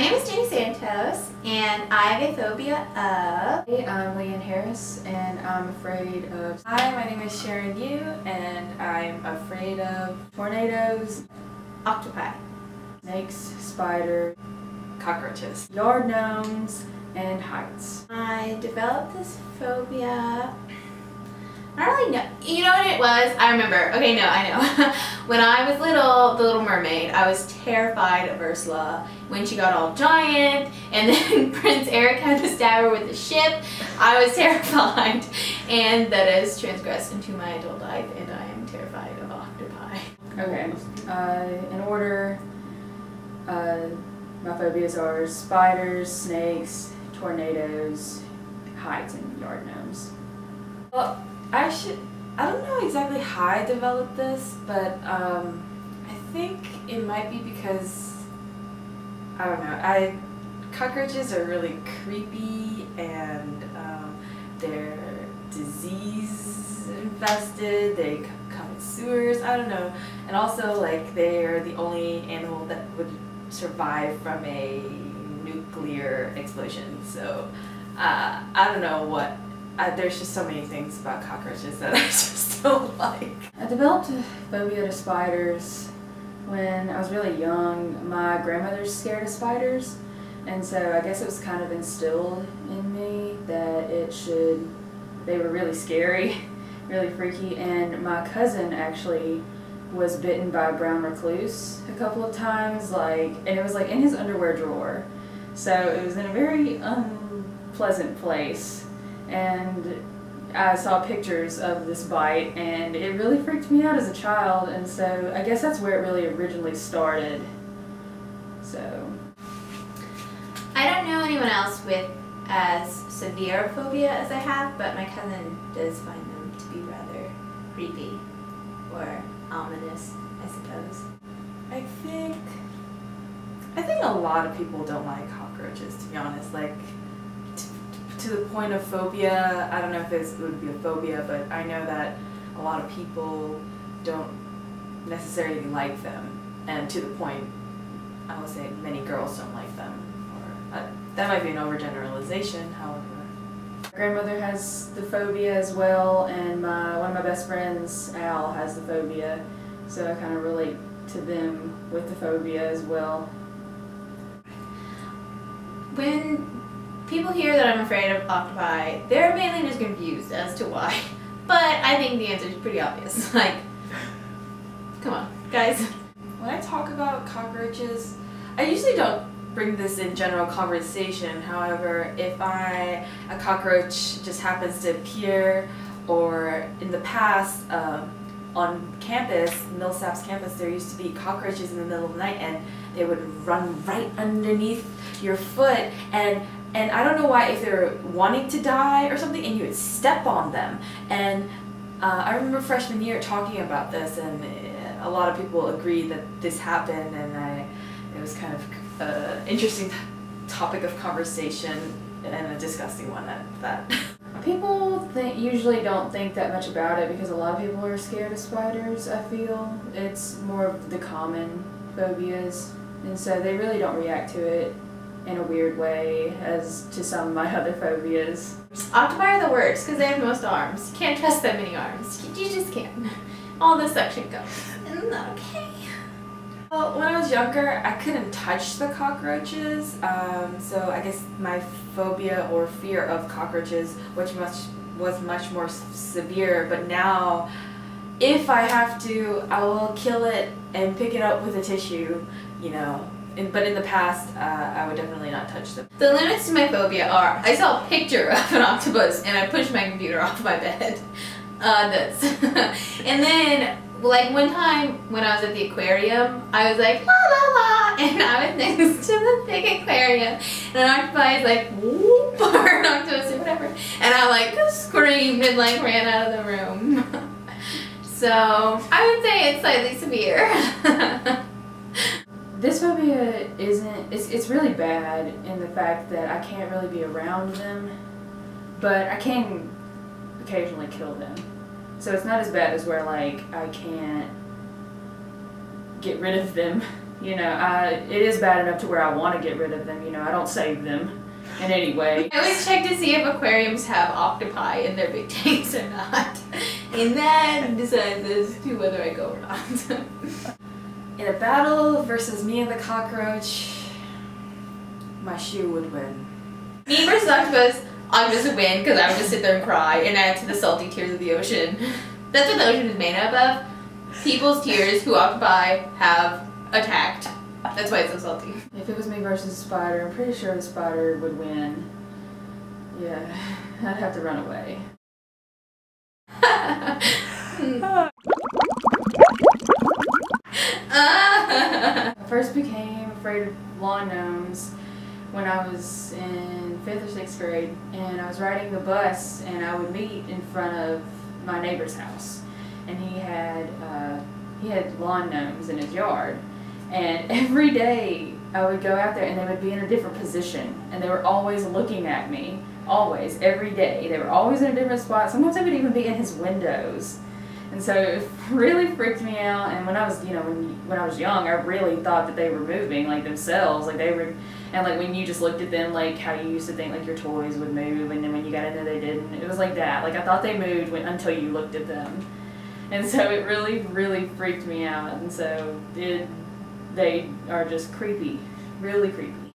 name is Jenny Santos, and I have a phobia of... Hey, I'm Leanne Harris, and I'm afraid of... Hi, my name is Sharon Yu, and I'm afraid of tornadoes, octopi, snakes, spiders, cockroaches, yard gnomes, and heights. I developed this phobia... I don't really know. You know what it was? I remember. Okay, no, I know. When I was little, The Little Mermaid, I was terrified of Ursula when she got all giant, and then Prince Eric had to stab her with a ship. I was terrified, and that has transgressed into my adult life, and I am terrified of octopi. Okay, in order, my phobias are spiders, snakes, tornadoes, heights, and yard gnomes. Well, I don't know exactly how I developed this, but I think it might be because, I don't know, cockroaches are really creepy, and they're disease infested, they come in sewers, I don't know, and also like they're the only animal that would survive from a nuclear explosion, so I don't know what. There's just so many things about cockroaches that I just don't like. I developed a phobia to spiders when I was really young. My grandmother's scared of spiders, and so I guess it was kind of instilled in me that they were really scary, really freaky, and my cousin actually was bitten by a brown recluse a couple of times, and it was like in his underwear drawer. So it was in a very unpleasant place. And I saw pictures of this bite, and it really freaked me out as a child, and so I guess that's where it really originally started. So I don't know anyone else with as severe a phobia as I have, but my cousin does find them to be rather creepy or ominous, I suppose. I think a lot of people don't like cockroaches, to be honest. Like, to the point of phobia, I don't know if it would be a phobia, but I know that a lot of people don't necessarily like them, and to the point, I would say many girls don't like them. Or that might be an overgeneralization, however. my grandmother has the phobia as well, and one of my best friends, Al, has the phobia, so I kind of relate to them with the phobia as well. When people hear that I'm afraid of octopi, they're mainly just confused as to why. But I think the answer is pretty obvious. Like, come on, guys. When I talk about cockroaches, I usually don't bring this in general conversation. However, if a cockroach just happens to appear, or in the past, on campus, Millsap's campus, there used to be cockroaches in the middle of the night, and they would run right underneath your foot, and I don't know why, if they were wanting to die or something, and you would step on them. And I remember freshman year talking about this, and a lot of people agreed that this happened, and it was kind of an interesting topic of conversation, and a disgusting one at that. People usually don't think that much about it because a lot of people are scared of spiders, I feel. It's more of the common phobias, and so they really don't react to it in a weird way as to some of my other phobias. Octopi are the worst because they have the most arms. You can't trust that many arms. You just can't. All the suction cups. Isn't that okay? Well, when I was younger, I couldn't touch the cockroaches, so I guess my phobia or fear of cockroaches was much more severe, but now if I have to, I will kill it and pick it up with a tissue, you know. But in the past, I would definitely not touch them. The limits to my phobia are, I saw a picture of an octopus and I pushed my computer off my bed. And then, like one time when I was at the aquarium, I was like, la la la, and I was next to the big aquarium, and an octopi is like, whoop, or an octopus or whatever, and I like screamed and like ran out of the room. So, I would say it's slightly severe. This phobia it's really bad in the fact that I can't really be around them, but I can occasionally kill them. So it's not as bad as where like I can't get rid of them. You know, it is bad enough to where I want to get rid of them. You know, I don't save them in any way. I always check to see if aquariums have octopi in their big tanks or not. And then decide as to whether I go or not. In a battle versus me and the cockroach, my shoe would win. Me versus octopus, octopus would win because I would just sit there and cry and add to the salty tears of the ocean. That's what the ocean is made up of. People's tears who octopi have attacked. That's why it's so salty. If it was me versus a spider, I'm pretty sure the spider would win. Yeah, I'd have to run away. I first became afraid of lawn gnomes when I was in 5th or 6th grade, and I was riding the bus and I would meet in front of my neighbor's house, and he had lawn gnomes in his yard, and every day I would go out there and they would be in a different position and they were always looking at me, always, every day. They were always in a different spot. Sometimes they would even be in his windows. And so it really freaked me out. And when I was, you know, when I was young, I really thought that they were moving, like themselves, like they were, and like when you just looked at them, like how you used to think like your toys would move, and then when you got in there, they didn't. It was like that. Like I thought they moved until you looked at them, and so it really, really freaked me out. And so they are just creepy, really creepy.